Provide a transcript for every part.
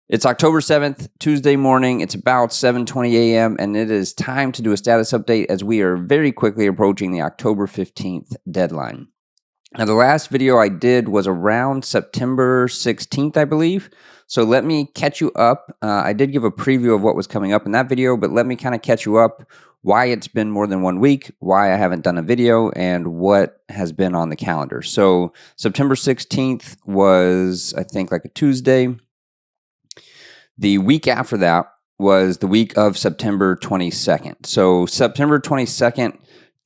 It's October 7th, Tuesday morning. It's about 7:20 a.m., and it is time to do a status update as we are very quickly approaching the October 15th deadline. Now, the last video I did was around September 16th, I believe. So let me catch you up. I did give a preview of what was coming up in that video, but let me kind of catch you up why it's been more than 1 week, why I haven't done a video, and what has been on the calendar. So September 16th was, I think, like a Tuesday. The week after that was the week of September 22nd. So September 22nd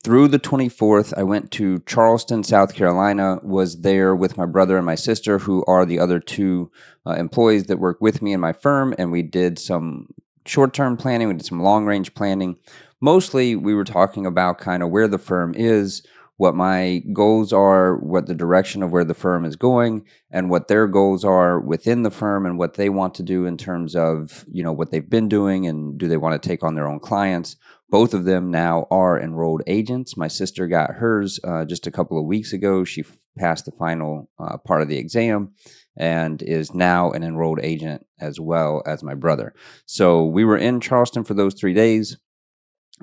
through the 24th, I went to Charleston, South Carolina, was there with my brother and my sister, who are the other two employees that work with me in my firm, and we did some short-term planning, we did some long-range planning. Mostly, we were talking about kind of where the firm is, what my goals are, what the direction of where the firm is going, and what their goals are within the firm and what they want to do in terms of, what they've been doing and do they want to take on their own clients. Both of them now are enrolled agents. My sister got hers just a couple of weeks ago. She passed the final part of the exam and is now an enrolled agent as well as my brother. So we were in Charleston for those 3 days.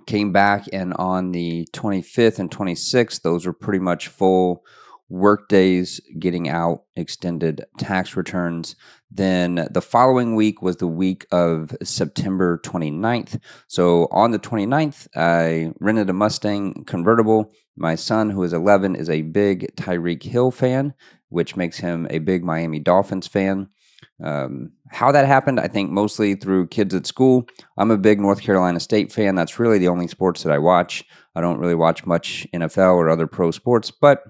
Came back, and on the 25th and 26th, those were pretty much full work days, getting out extended tax returns. Then the following week was the week of September 29th. So on the 29th, I rented a Mustang convertible. My son, who is 11, is a big Tyreek Hill fan, which makes him a big Miami Dolphins fan. How that happened, I think mostly through kids at school. I'm a big North Carolina State fan. That's really the only sports that I watch. I don't really watch much NFL or other pro sports, but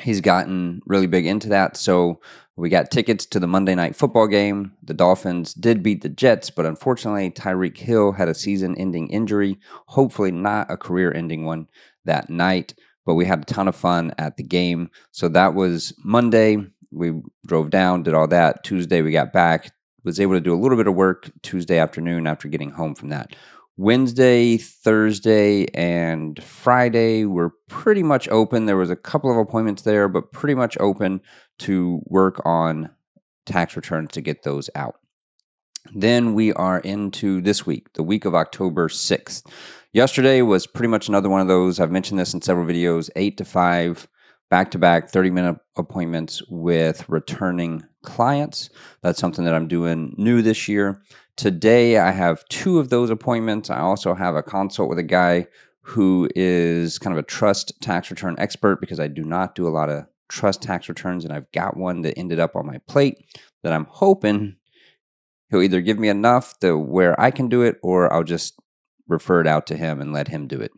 he's gotten really big into that. So we got tickets to the Monday Night Football game. The Dolphins did beat the Jets, but unfortunately, Tyreek Hill had a season-ending injury, hopefully not a career-ending one that night, but we had a ton of fun at the game. So that was Monday. We drove down, did all that. Tuesday, we got back, was able to do a little bit of work Tuesday afternoon after getting home from that. Wednesday, Thursday, and Friday were pretty much open. There was a couple of appointments there, but pretty much open to work on tax returns to get those out. Then we are into this week, the week of October 6th. Yesterday was pretty much another one of those. I've mentioned this in several videos, 8 to 5, back-to-back 30-minute appointments with returning clients. That's something that I'm doing new this year. Today, I have 2 of those appointments. I also have a consult with a guy who is kind of a trust tax return expert, because I do not do a lot of trust tax returns, and I've got one that ended up on my plate that I'm hoping he'll either give me enough to where I can do it, or I'll just refer it out to him and let him do it.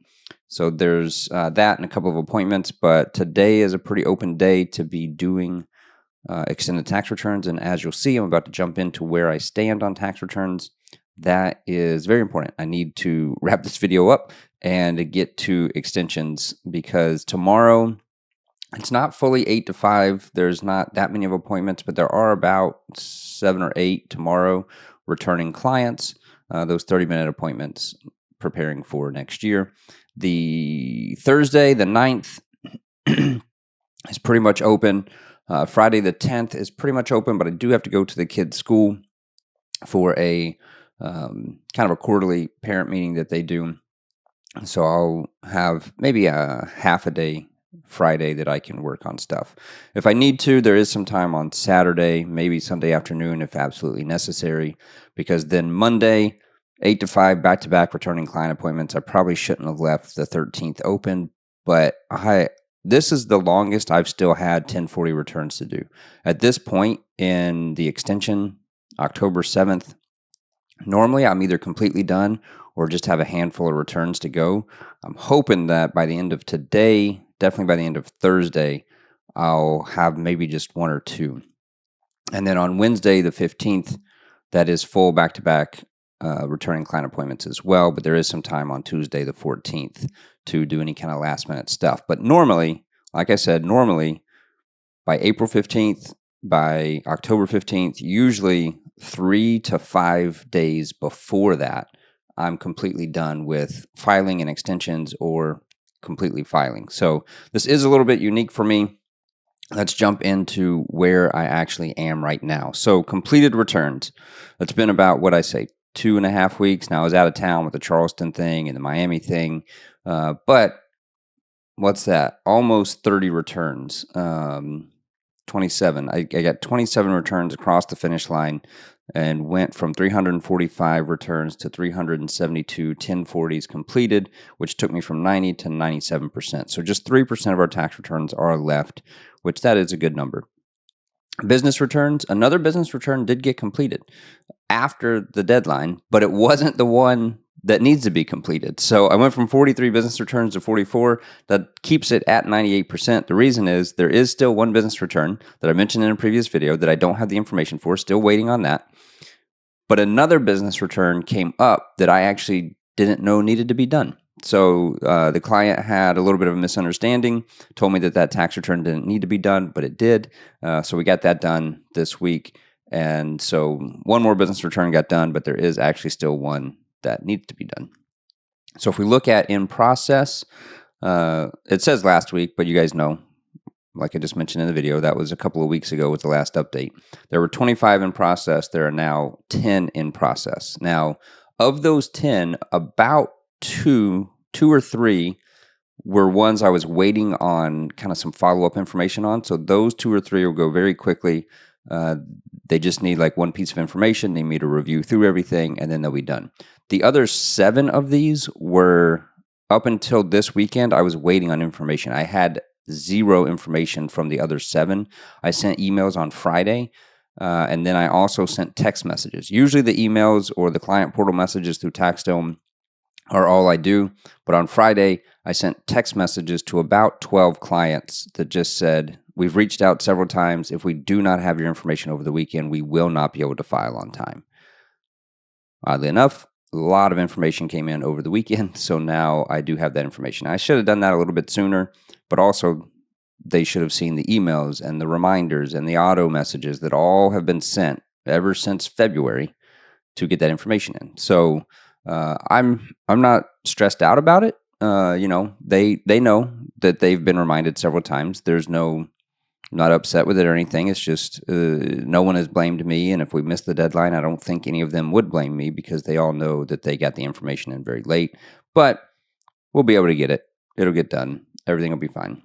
So there's that and a couple of appointments, but today is a pretty open day to be doing extended tax returns. And as you'll see, I'm about to jump into where I stand on tax returns. That is very important. I need to wrap this video up and get to extensions, because tomorrow, it's not fully 8 to 5. There's not that many of appointments, but there are about 7 or 8 tomorrow returning clients, those 30-minute appointments preparing for next year. The Thursday, the 9th, is pretty much open. Friday, the 10th, is pretty much open, but I do have to go to the kids' school for a kind of a quarterly parent meeting that they do. So I'll have maybe a half a day Friday that I can work on stuff. If I need to, there is some time on Saturday, maybe Sunday afternoon if absolutely necessary, because then Monday, 8 to 5, back-to-back returning client appointments. I probably shouldn't have left the 13th open, but this is the longest I've still had 1040 returns to do. At this point in the extension, October 7th, normally I'm either completely done or just have a handful of returns to go. I'm hoping that by the end of today, definitely by the end of Thursday, I'll have maybe just 1 or 2. And then on Wednesday, the 15th, that is full back-to-back returning client appointments as well, but there is some time on Tuesday, the 14th, to do any kind of last-minute stuff. But normally, like I said, by April 15th, by October 15th, usually 3 to 5 days before that, I'm completely done with filing and extensions or completely filing. So this is a little bit unique for me. let's jump into where I actually am right now. So completed returns. It's been about, what I say, 2.5 weeks. Now I was out of town with the Charleston thing and the Miami thing. But what's that? Almost 30 returns. 27. I got 27 returns across the finish line and went from 345 returns to 372 1040s completed, which took me from 90 to 97%. So just 3% of our tax returns are left, which that is a good number. Business returns, another business return did get completed after the deadline, but it wasn't the one that needs to be completed. So I went from 43 business returns to 44. That keeps it at 98%. The reason is there is still one business return that I mentioned in a previous video that I don't have the information for, still waiting on that. But another business return came up that I actually didn't know needed to be done. So the client had a little bit of a misunderstanding, told me that that tax return didn't need to be done, but it did. So we got that done this week. And so one more business return got done, but there is actually still one that needs to be done. So if we look at in process, it says last week, but you guys know, like I just mentioned in the video, that was a couple of weeks ago with the last update. There were 25 in process. There are now 10 in process. Now, of those 10, about two or three were ones I was waiting on kind of some follow-up information on. So those 2 or 3 will go very quickly. They just need like one piece of information. They need me to review through everything, and then they'll be done. The other 7 of these were, up until this weekend, I was waiting on information. I had zero information from the other 7. I sent emails on Friday, and then I also sent text messages. Usually the emails or the client portal messages through TaxDome are all I do. But on Friday, I sent text messages to about 12 clients that just said, we've reached out several times. If we do not have your information over the weekend, we will not be able to file on time. Oddly enough, a lot of information came in over the weekend, so now I do have that information. I should have done that a little bit sooner, but also they should have seen the emails and the reminders and the auto messages that all have been sent ever since February to get that information in. So I'm not stressed out about it. They know that they've been reminded several times. I'm not upset with it or anything. It's just no one has blamed me, and if we miss the deadline, I don't think any of them would blame me because they all know that they got the information in very late. But we'll be able to get it. It'll get done. Everything will be fine.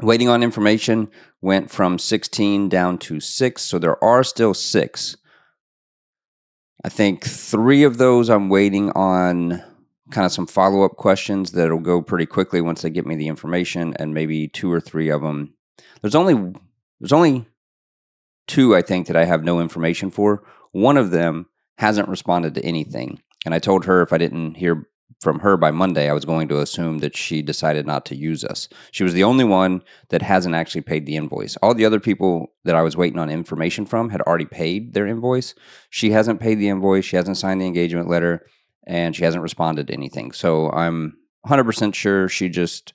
Waiting on information went from 16 down to 6, so there are still 6. I think 3 of those I'm waiting on kind of some follow-up questions that'll go pretty quickly once they get me the information, and maybe 2 or 3 of them. There's only 2, I think, that I have no information for. One of them hasn't responded to anything, and I told her if I didn't hear from her by Monday, I was going to assume that she decided not to use us. She was the only one that hasn't actually paid the invoice. All the other people that I was waiting on information from had already paid their invoice. She hasn't paid the invoice. She hasn't signed the engagement letter, and she hasn't responded to anything. So I'm 100% sure she just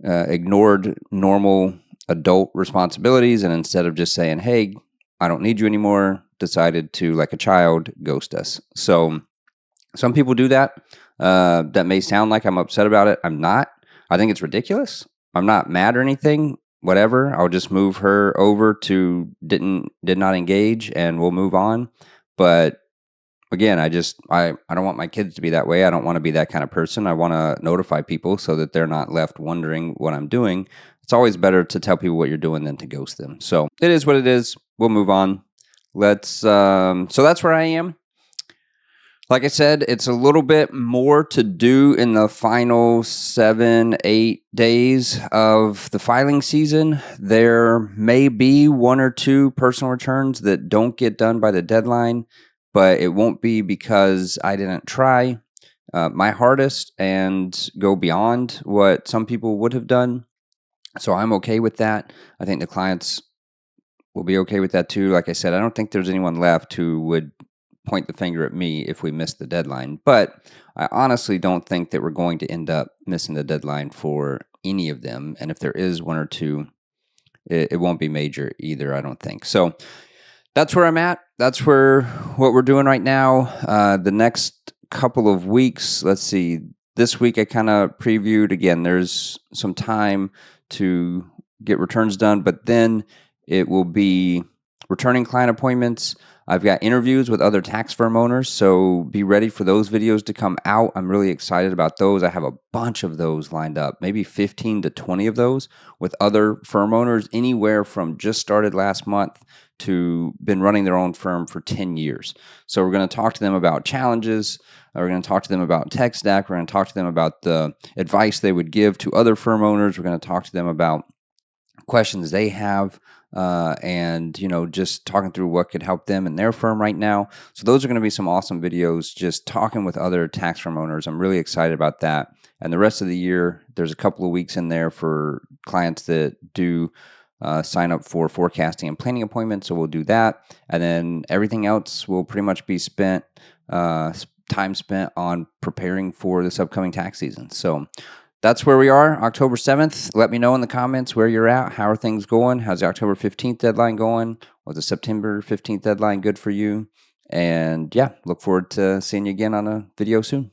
ignored normal adult responsibilities, and instead of just saying, hey, I don't need you anymore, decided to, like a child, ghost us. So some people do that. That may sound like I'm upset about it. I'm not. I think it's ridiculous. I'm not mad or anything. Whatever. I'll just move her over to did not engage, and we'll move on. But again, I don't want my kids to be that way. I don't want to be that kind of person. I want to notify people so that they're not left wondering what I'm doing. It's always better to tell people what you're doing than to ghost them. So it is what it is. We'll move on. So that's where I am. Like I said, it's a little bit more to do in the final 7-8 days of the filing season. There may be 1 or 2 personal returns that don't get done by the deadline, but it won't be because I didn't try my hardest and go beyond what some people would have done. So I'm okay with that. I think the clients will be okay with that too. Like I said, I don't think there's anyone left who would point the finger at me if we miss the deadline. But I honestly don't think that we're going to end up missing the deadline for any of them. And if there is 1 or 2, it won't be major either, I don't think. So that's where I'm at. That's what we're doing right now. The next couple of weeks, let's see. This week I kind of previewed, again, there's some time to get returns done, but then it will be returning client appointments. I've got interviews with other tax firm owners, so be ready for those videos to come out. I'm really excited about those. I have a bunch of those lined up, maybe 15 to 20 of those with other firm owners, anywhere from just started last month to been running their own firm for 10 years. So we're going to talk to them about challenges. We're going to talk to them about tech stack. We're going to talk to them about the advice they would give to other firm owners. We're going to talk to them about questions they have, and just talking through what could help them in their firm right now. So those are going to be some awesome videos, just talking with other tax firm owners. I'm really excited about that. And the rest of the year, there's a couple of weeks in there for clients that do sign up for forecasting and planning appointments. So we'll do that, and then everything else will pretty much be spent time spent on preparing for this upcoming tax season. So that's where we are, October 7th. Let me know in the comments where you're at. How are things going? How's the October 15th deadline going? Was the September 15th deadline good for you? And yeah, look forward to seeing you again on a video soon.